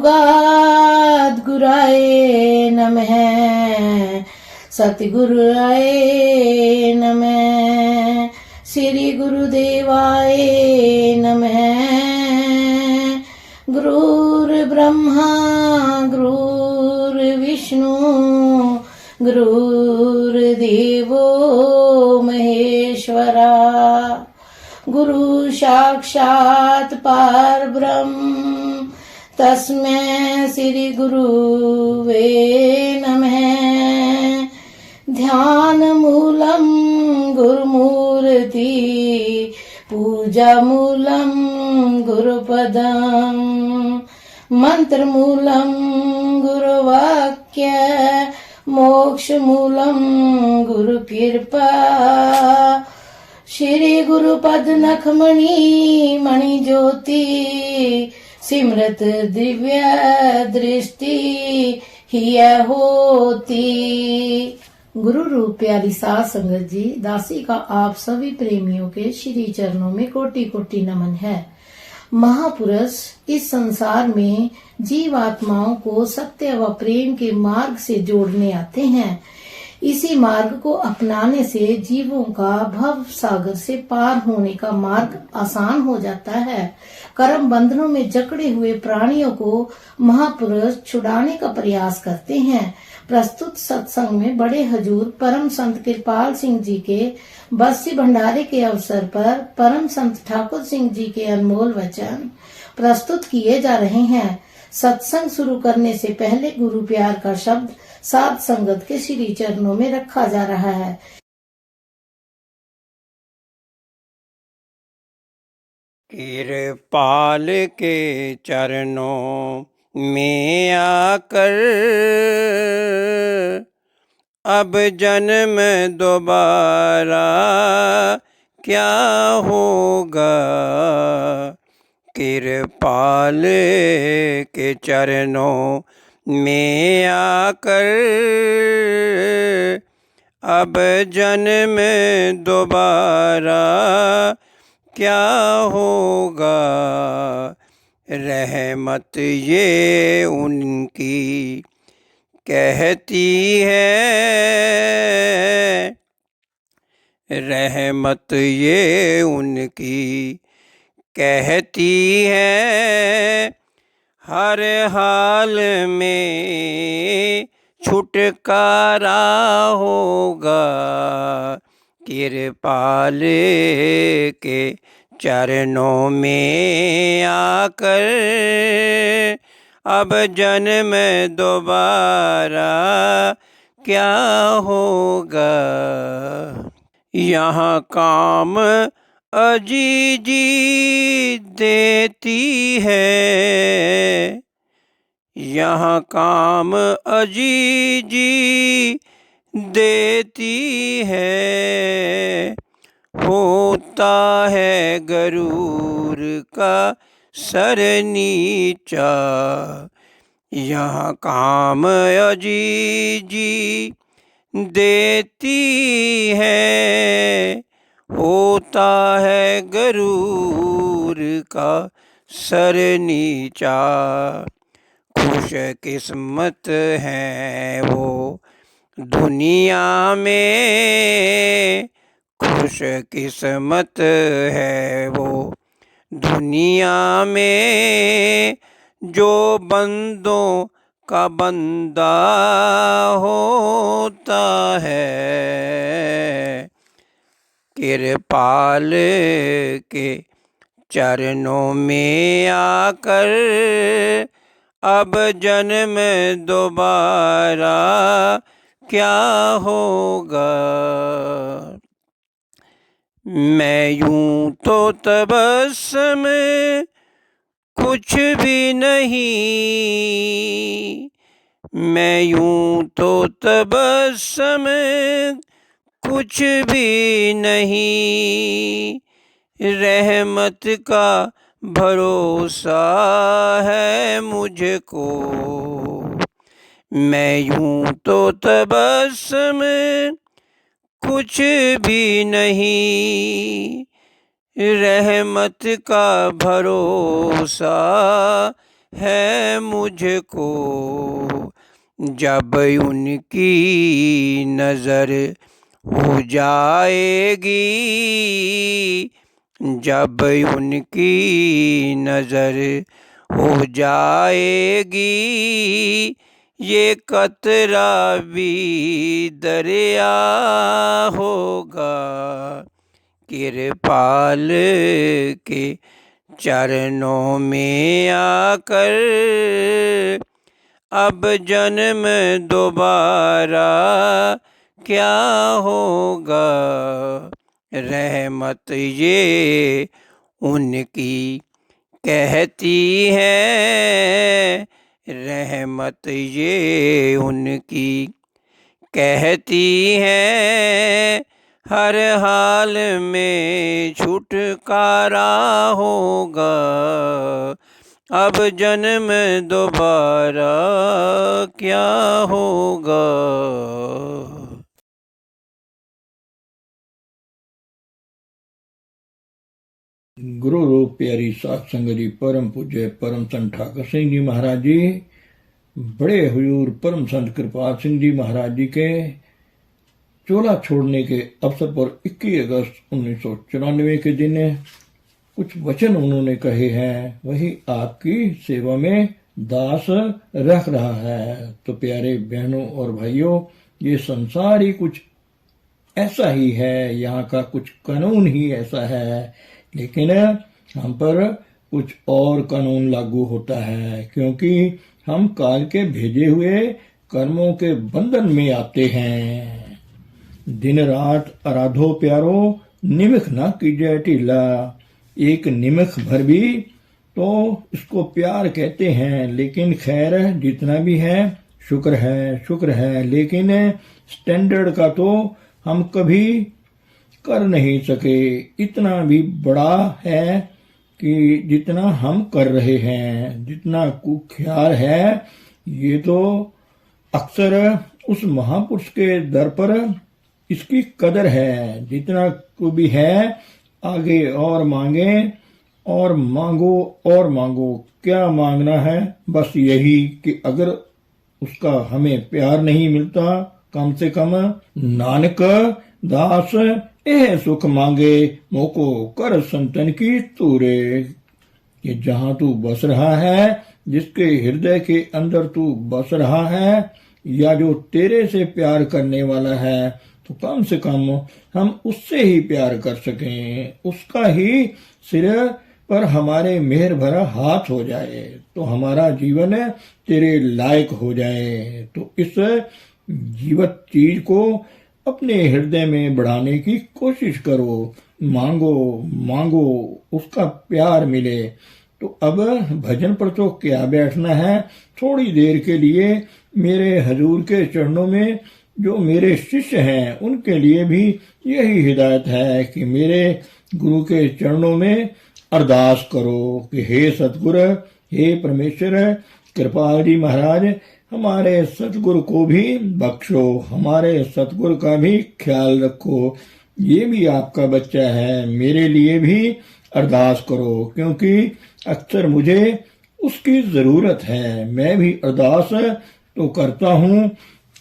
योगाद्गुराय नमः। सतगुरुराय नमः। श्री गुरुदेवाय नमः। गुरुर्ब्रह्मा गुरुर्विष्णु गुरुर्देवो महेश्वरा। गुरु साक्षात् परब्रह्म तस्मै श्री गुरुवे नमः। ध्यान मूलम गुरुमूर्ति पूजा मूलम गुरुपदम मंत्र मूलम गुरुवाक्य मोक्ष मूलम गुरु कृपा। श्री गुरुपद नखमणि मणि ज्योति सिमरत दिव्य दृष्टि हिय होती। गुरु रूप प्यारी साध संगत जी, दासी का आप सभी प्रेमियों के श्री चरणों में कोटि कोटि नमन है। महापुरुष इस संसार में जीव आत्माओं को सत्य व प्रेम के मार्ग से जोड़ने आते हैं। इसी मार्ग को अपनाने से जीवों का भव सागर से पार होने का मार्ग आसान हो जाता है। कर्म बंधनों में जकड़े हुए प्राणियों को महापुरुष छुड़ाने का प्रयास करते हैं। प्रस्तुत सत्संग में बड़े हजूर परम संत कृपाल सिंह जी के बरसी भंडारे के अवसर पर परम संत ठाकुर सिंह जी के अनमोल वचन प्रस्तुत किए जा रहे हैं। सत्संग शुरू करने से पहले गुरु प्यार का शब्द साध संगत के श्री चरणों में रखा जा रहा है। कृपाल के चरणों में आकर अब जन्म दोबारा क्या होगा। कृपाल के चरणों में आकर अब जन्म दोबारा क्या होगा। रहमत ये उनकी कहती है, रहमत ये उनकी कहती है, हर हाल में छुटकारा होगा। कृपाल के चरणों में आकर अब जन्म दोबारा क्या होगा। यहाँ काम अजीजी देती है, यहाँ काम अजीजी देती है। होता है गरूर का सर नीचा, यहाँ काम अजीजी देती है। होता है गरूर का सर नीचा, खुश किस्मत है वो दुनिया में, खुश किस्मत है वो दुनिया में, जो बंदों का बंदा होता है। कृपाल के चरणों में आकर अब जन्म दोबारा क्या होगा। मैं यूं तो तबस्सुम कुछ भी नहीं, मैं यूं तो तबस्सुम कुछ भी नहीं। रहमत का भरोसा है मुझको, मैं यूं तो तबस्सुम कुछ भी नहीं। रहमत का भरोसा है मुझको। जब उनकी नज़र हो जाएगी, जब उनकी नज़र हो जाएगी, ये कतरा भी दरिया होगा। कृपाल के चरणों में आकर अब जन्म दोबारा क्या होगा। रहमत ये उनकी कहती है, रहमत ये उनकी कहती है, हर हाल में छुटकारा होगा। अब जन्म दोबारा क्या होगा। गुरु रूप प्यारी सात संगत जी, परम पूज्य परम संत ठाकर सिंह जी महाराज जी, बड़े हुजूर परम संत कृपाल सिंह जी महाराज जी के चोला छोड़ने के अवसर पर 21 अगस्त 1994 के दिन कुछ वचन उन्होंने कहे हैं, वही आपकी सेवा में दास रख रहा है। तो प्यारे बहनों और भाइयों, ये संसार ही कुछ ऐसा ही है, यहाँ का कुछ कानून ही ऐसा है, लेकिन हम पर कुछ और कानून लागू होता है, क्योंकि हम काल के भेजे हुए कर्मों के बंधन में आते हैं। दिन रात आराधो प्यारो, निमिख ना कीजिए ढीला। एक निमिख भर भी तो इसको प्यार कहते हैं, लेकिन खैर जितना भी है शुक्र है, लेकिन स्टैंडर्ड का तो हम कभी कर नहीं सके। इतना भी बड़ा है कि जितना हम कर रहे हैं, जितना कुख्याल है, ये तो अक्सर उस महापुरुष के दर पर इसकी कदर है। जितना को भी है, आगे और मांगे और मांगो और मांगो। क्या मांगना है? बस यही कि अगर उसका हमें प्यार नहीं मिलता, कम से कम नानक दास यह सुख मांगे, मोको कर संतन की तूरे। कि जहां तू बस रहा है, जिसके हृदय के अंदर तू बस रहा है, या जो तेरे से प्यार करने वाला है, तो कम से कम हम उससे ही प्यार कर सकें, उसका ही सिर पर हमारे मेहर भरा हाथ हो जाए, तो हमारा जीवन तेरे लायक हो जाए। तो इस जीवत चीज को अपने हृदय में बढ़ाने की कोशिश करो, मांगो मांगो, उसका प्यार मिले। तो अब भजन पर तो क्या बैठना है, थोड़ी देर के लिए मेरे हजूर के चरणों में जो मेरे शिष्य हैं, उनके लिए भी यही हिदायत है कि मेरे गुरु के चरणों में अरदास करो कि हे सतगुरु, हे परमेश्वर, कृपाल जी महाराज, हमारे सतगुरु को भी बख्शो, हमारे सतगुरु का भी ख्याल रखो। ये भी आपका बच्चा है, मेरे लिए भी अरदास करो, क्योंकि अक्सर मुझे उसकी जरूरत है। मैं भी अरदास तो करता हूँ,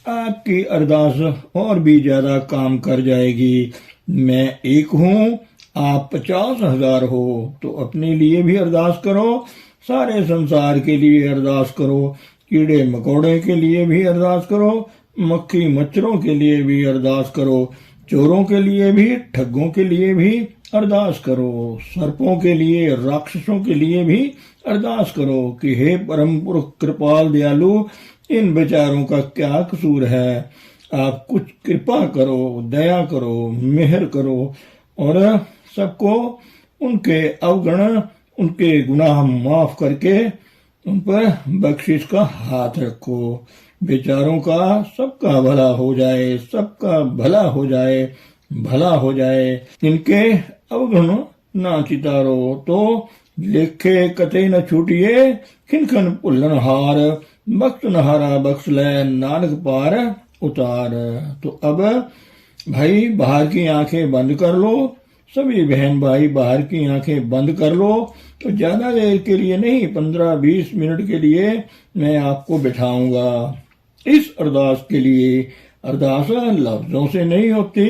आपकी अरदास और भी ज्यादा काम कर जाएगी। मैं एक हूँ, आप 50,000 हो, तो अपने लिए भी अरदास करो, सारे संसार के लिए अरदास करो, कीड़े मकोड़े के लिए भी अरदास करो, मक्खी मच्छरों के लिए भी अरदास करो, चोरों के लिए भी, ठगों के लिए भी अरदास करो, सर्पों के लिए, राक्षसों के लिए भी अरदास करो कि हे परम पुरुष कृपाल दयालु, इन बेचारों का क्या कसूर है, आप कुछ कृपा करो, दया करो, मेहर करो, और सबको उनके अवगुण, उनके गुनाह माफ करके उन पर बख्शिश का हाथ रखो। बेचारों का सबका भला हो जाए, सबका भला हो जाए, भला हो जाए। इनके अवगुण ना चितारो, तो लेखे कते न छूटिए, खिनखन भुल्लन हार, बख्श नहारा बख्श ले, नानक पार उतार। तो अब भाई बाहर की आंखें बंद कर लो, सभी बहन भाई बाहर की आंखें बंद कर लो। तो ज्यादा देर के लिए नहीं, 15-20 मिनट के लिए मैं आपको बिठाऊंगा इस अरदास के लिए। अरदास लफ्जों से नहीं होती,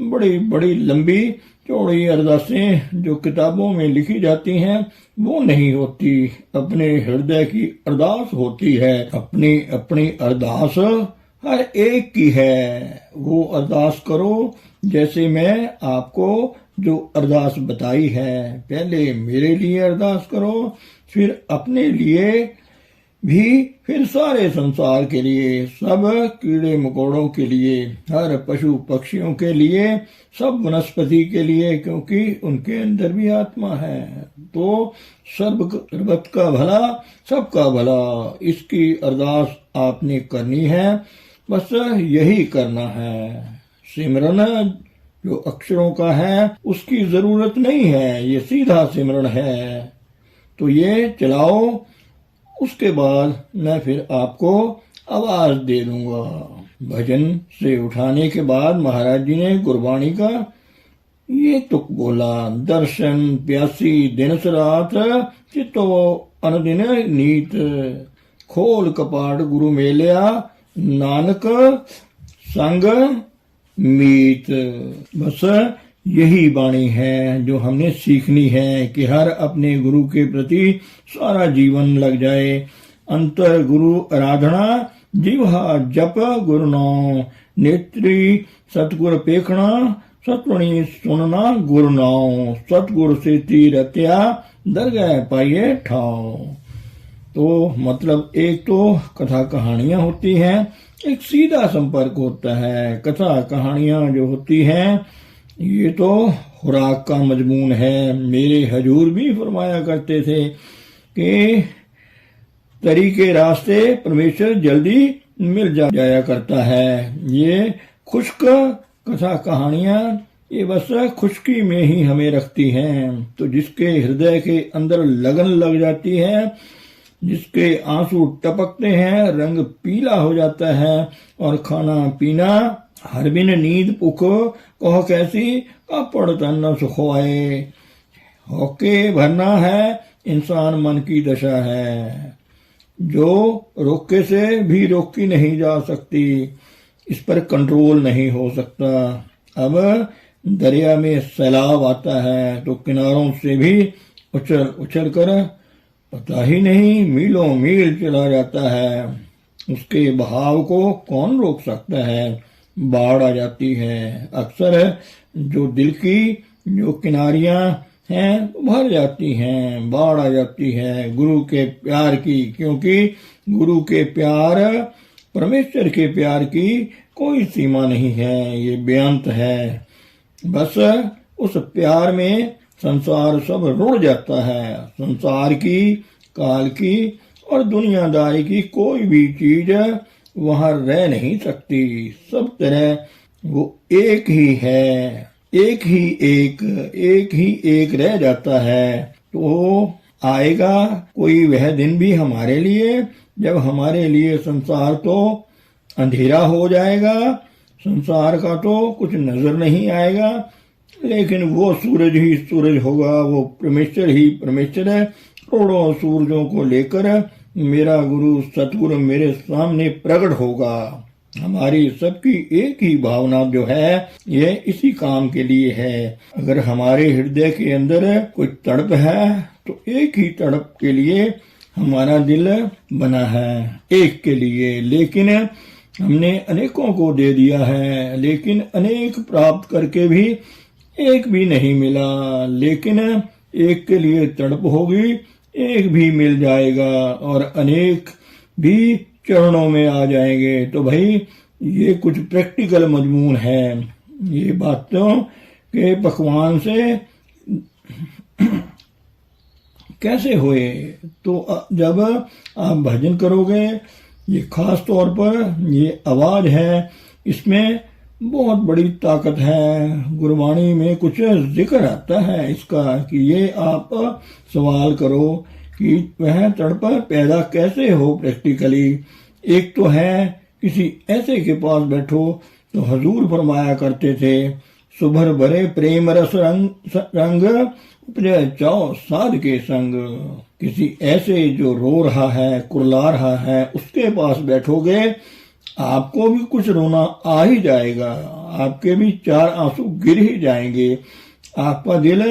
बड़ी बड़ी लंबी चौड़ी अरदासें जो किताबों में लिखी जाती हैं वो नहीं होती, अपने हृदय की अरदास होती है। अपनी अपनी अरदास हर एक की है। वो अरदास करो जैसे मैं आपको जो अरदास बताई है। पहले मेरे लिए अरदास करो, फिर अपने लिए भी, फिर सारे संसार के लिए, सब कीड़े मकोड़ों के लिए, हर पशु पक्षियों के लिए, सब वनस्पति के लिए, क्योंकि उनके अंदर भी आत्मा है। तो सर्वत का भला, सबका भला, इसकी अरदास आपने करनी है। बस यही करना है। सिमरन जो अक्षरों का है उसकी जरूरत नहीं है, ये सीधा सिमरन है। तो ये चलाओ, उसके बाद मैं फिर आपको आवाज दे दूंगा। भजन से उठाने के बाद महाराज जी ने गुरबाणी का ये तुक बोला, दर्शन प्यासी दिनस रात, चितो अनदिन नीत, खोल कपाट गुरु मेलिया, नानक संग मीत। बस यही वाणी है जो हमने सीखनी है कि हर अपने गुरु के प्रति सारा जीवन लग जाए। अंतर गुरु आराधना, जिह्वा जप गुरु नाम, नेत्री सतगुर पेखना, सतवणी सुनना गुरु नाम, सतगुर से तीरत्या, दरगाह पाइये ठाव। तो मतलब एक तो कथा कहानियां होती हैं, एक सीधा संपर्क होता है। कथा कहानियां जो होती हैं ये तो खुराक का मजमून है। मेरे हजूर भी फरमाया करते थे कि तरीके रास्ते परमेश्वर जल्दी मिल जाया करता है। ये खुश्क कथा कहानियां ये बस खुशकी में ही हमें रखती हैं। तो जिसके हृदय के अंदर लगन लग जाती है, जिसके आंसू टपकते हैं, रंग पीला हो जाता है, और खाना पीना हर बिन नींद पुख कह कैसी, कापड़ तन सुखवाए। होके भरना है इंसान मन की दशा है, जो रोके से भी रोकी नहीं जा सकती, इस पर कंट्रोल नहीं हो सकता। अब दरिया में सैलाब आता है तो किनारों से भी उछल उछल कर पता ही नहीं मीलों मील चला जाता है। उसके बहाव को कौन रोक सकता है। बाढ़ आ जाती है। अक्सर जो दिल की जो किनारियां हैं भर जाती हैं, बाढ़ आ जाती है गुरु के प्यार की, क्योंकि गुरु के प्यार, परमेश्वर के प्यार की कोई सीमा नहीं है, ये बेअंत है। बस उस प्यार में संसार सब रुड़ जाता है। संसार की, काल की और दुनियादारी की कोई भी चीज वहां रह नहीं सकती। सब तरह वो एक ही है, एक ही एक रह जाता है। तो आएगा कोई वह दिन भी हमारे लिए जब हमारे लिए संसार तो अंधेरा हो जाएगा, संसार का तो कुछ नजर नहीं आएगा, लेकिन वो सूरज ही सूरज होगा, वो परमेश्वर ही परमेश्वर है। करोड़ों सूरजों को लेकर मेरा गुरु सतगुरु मेरे सामने प्रकट होगा। हमारी सबकी एक ही भावना जो है ये इसी काम के लिए है। अगर हमारे हृदय के अंदर कोई तड़प है तो एक ही तड़प के लिए हमारा दिल बना है, एक के लिए। लेकिन हमने अनेकों को दे दिया है, लेकिन अनेक प्राप्त करके भी एक भी नहीं मिला। लेकिन एक के लिए तड़प होगी, एक भी मिल जाएगा और अनेक भी चरणों में आ जाएंगे। तो भाई ये कुछ प्रैक्टिकल मजमून है। ये बातों के पकवान से कैसे हुए? तो जब आप भजन करोगे, ये खास तौर पर ये आवाज है, इसमें बहुत बड़ी ताकत है। गुरबाणी में कुछ जिक्र आता है इसका कि ये आप सवाल करो कि वह तड़प पैदा कैसे हो प्रैक्टिकली। एक तो है किसी ऐसे के पास बैठो, तो हजूर फरमाया करते थे सुभर भरे प्रेम रस रंग उपजय चाओ साध के संग। किसी ऐसे जो रो रहा है, कुरला रहा है, उसके पास बैठोगे, आपको भी कुछ रोना आ ही जाएगा, आपके भी चार आंसू गिर ही जाएंगे। आपका दिल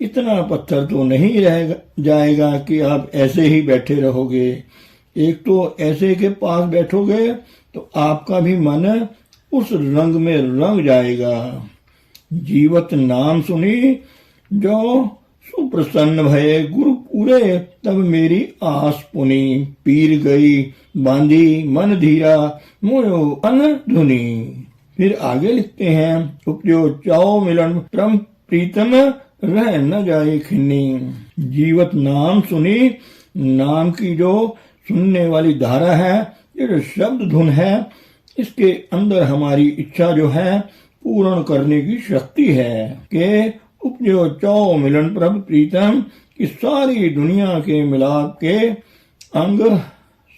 इतना पत्थर तो नहीं रह जाएगा कि आप ऐसे ही बैठे रहोगे। एक तो ऐसे के पास बैठोगे तो आपका भी मन उस रंग में रंग जाएगा। जीवत नाम सुनी जो सुप्रसन्न भये, गुरु पूरे तब मेरी आस पुनी। पीर गई बांधी मन धीरा, मोयो अन धुनी। फिर आगे लिखते हैं, उपजो चाओ मिलन परम प्रीतम, रह न जाए खिन्नी। जीवत नाम सुनी, नाम की जो सुनने वाली धारा है, ये जो शब्द धुन है, इसके अंदर हमारी इच्छा जो है पूर्ण करने की शक्ति है कि उपजो चाओ मिलन प्रभ प्रीतम, कि सारी दुनिया के मिलाप के अंग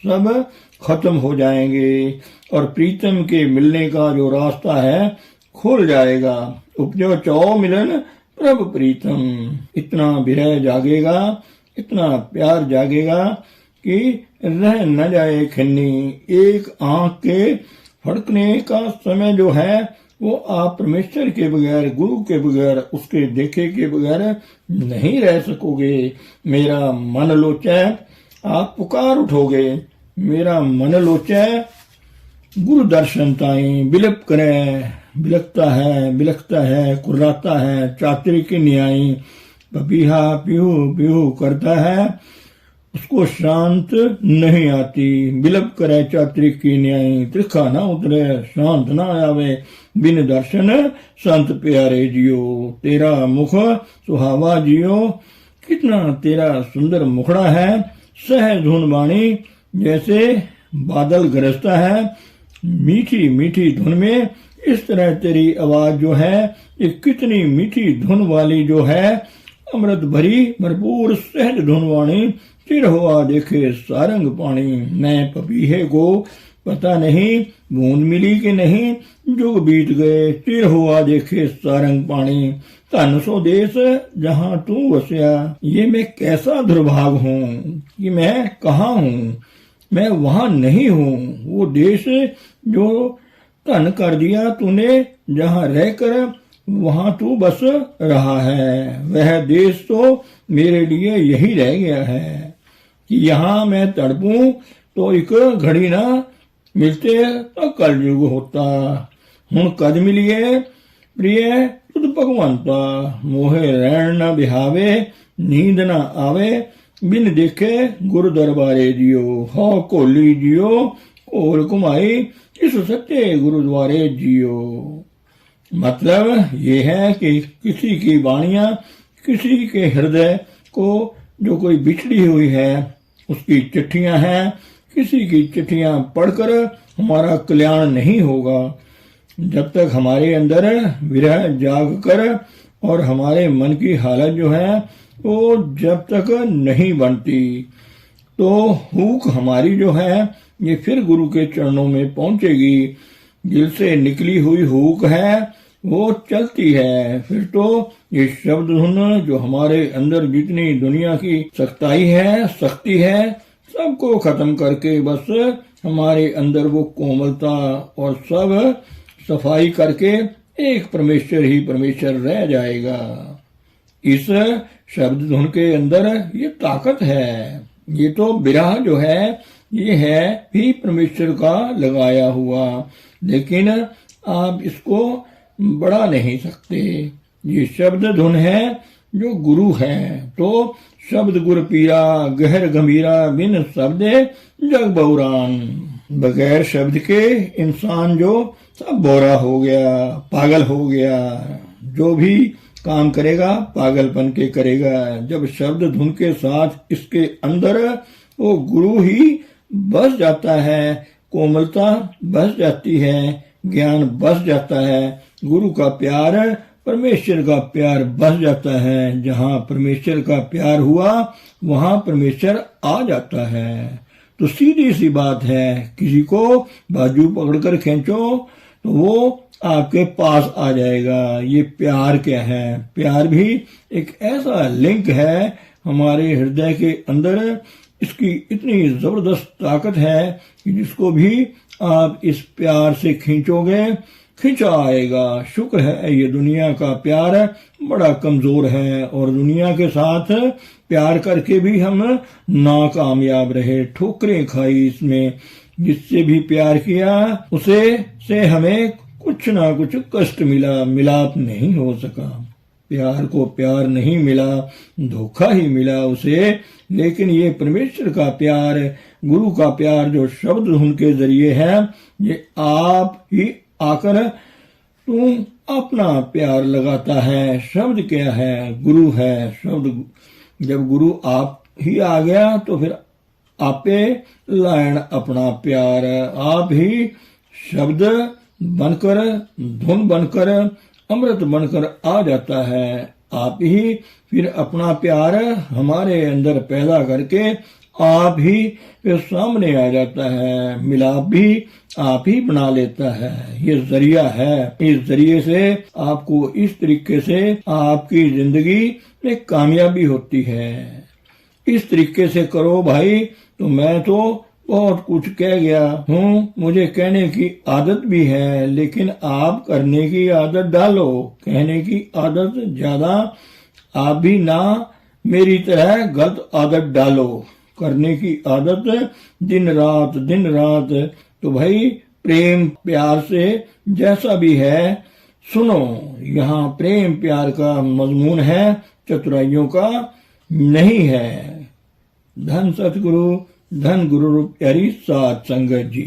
सब खत्म हो जाएंगे और प्रीतम के मिलने का जो रास्ता है खुल जाएगा। उपजो चाओ मिलन प्रभ प्रीतम, इतना विरह जागेगा, इतना प्यार जागेगा कि रह न जाए खन्नी। एक आंख के फड़कने का समय जो है वो आप परमेश्वर के बगैर, गुरु के बगैर, उसके देखे के बगैर नहीं रह सकोगे। मेरा मन लोचे, आप पुकार उठोगे, मेरा मन लोचे गुरु दर्शन ताई। बिलप करे, बिलखता है, कुर्राता है, चातरिक न्यायी। पपीहा पीहू पीहू करता है, उसको शांत नहीं आती। बिलप करे चातरिक की न्यायी, त्रिखा ना उतरे, शांत ना आवे। बिन दर्शन संत प्यारे जियो, तेरा मुख सुहावा जियो। कितना तेरा सुंदर मुखड़ा है, सहज धुन बाणी जैसे बादल गरजता है मीठी मीठी धुन में। इस तरह तेरी आवाज जो है ये कितनी मीठी धुन वाली जो है, अमृत भरी भरपूर सहज धुन वाणी। चिर हुआ देखे सारंग पानी, मैं पपीहे को पता नहीं बूंद मिली कि नहीं, जुग बीत गए चिर हुआ देखे सारंग पानी। धन सो देश जहाँ तू वसया, ये मैं कैसा दुर्भाग हूँ कि मैं कहाँ हूँ, मैं वहां नहीं हूँ। वो देश जो धन कर दिया तूने, जहाँ रहकर वहां तू बस रहा है, वह देश तो मेरे लिए यही रह गया है कि यहाँ मैं तड़पूं तो एक घड़ी ना मिलते तो कलयुग होता। हुण कद मिलिए प्रिय तुद भगवंता, मोहे रहन न बिहावे, नींद न आवे, बिन देखे गुरु दरबारे जियो। हो कोली जियो, कोल कुमाई, इस सत्य गुरुद्वारे जियो। मतलब ये है कि किसी की वाणियां, किसी के हृदय को जो कोई बिछड़ी हुई है उसकी चिट्ठियां हैं, किसी की चिट्ठियां पढ़कर हमारा कल्याण नहीं होगा। जब तक हमारे अंदर विरह जाग कर और हमारे मन की हालत जो है वो जब तक नहीं बनती, तो हुक हमारी जो है ये फिर गुरु के चरणों में पहुंचेगी। दिल से निकली हुई हुक है वो चलती है। फिर तो ये शब्द धुन जो हमारे अंदर जितनी दुनिया की सख्ताई है, शक्ति है, सबको खत्म करके बस हमारे अंदर वो कोमलता और सब सफाई करके एक परमेश्वर ही परमेश्वर रह जाएगा। इस शब्द धुन के अंदर ये ताकत है। ये तो विरह जो है ये है भी परमेश्वर का लगाया हुआ, लेकिन आप इसको बढ़ा नहीं सकते। ये शब्द धुन है जो गुरु है। तो शब्द गुर पीरा गहर गंभीरा, बिन शब्दे जग बहुरान। बगैर शब्द के इंसान जो सब बोरा हो गया, पागल हो गया। जो भी काम करेगा पागलपन के करेगा। जब शब्द धुन के साथ इसके अंदर वो गुरु ही बस जाता है, कोमलता बस जाती है, ज्ञान बस जाता है, गुरु का प्यार, परमेश्वर का प्यार बस जाता है। जहाँ परमेश्वर का प्यार हुआ वहाँ परमेश्वर आ जाता है। तो सीधी सी बात है, किसी को बाजू पकड़कर खींचो तो वो आपके पास आ जाएगा। ये प्यार क्या है? प्यार भी एक ऐसा लिंक है हमारे हृदय के अंदर, इसकी इतनी जबरदस्त ताकत है कि जिसको भी आप इस प्यार से खींचोगे खींचा आएगा। शुक्र है ये दुनिया का प्यार बड़ा कमजोर है और दुनिया के साथ प्यार करके भी हम नाकामयाब रहे, ठोकरें खाई इसमें। जिससे भी प्यार किया उसे से हमें कुछ ना कुछ कष्ट मिला, मिलाप नहीं हो सका। प्यार को प्यार नहीं मिला, धोखा ही मिला उसे। लेकिन ये परमेश्वर का प्यार, गुरु का प्यार जो शब्द उनके जरिए है, ये आप ही आकर तू अपना प्यार लगाता है। शब्द क्या है? गुरु है शब्द। जब गुरु आप ही आ गया तो फिर आपे लायन अपना प्यार। आप ही शब्द बनकर, धुन बनकर, अमृत बनकर आ जाता है। आप ही फिर अपना प्यार हमारे अंदर पैदा करके आप ही फिर सामने आ जाता है। मिलाप भी आप ही बना लेता है। ये जरिया है। इस जरिए से आपको इस तरीके से आपकी जिंदगी में कामयाबी होती है। इस तरीके से करो भाई। तो मैं तो बहुत कुछ कह गया हूँ, मुझे कहने की आदत भी है, लेकिन आप करने की आदत डालो। कहने की आदत ज्यादा आप भी ना मेरी तरह गलत आदत डालो। करने की आदत दिन रात। तो भाई प्रेम प्यार से जैसा भी है सुनो। यहाँ प्रेम प्यार का मजमून है, चतुराइयों का नहीं है। धन सतगुरु, धन गुरु प्यारी साध संगत जी।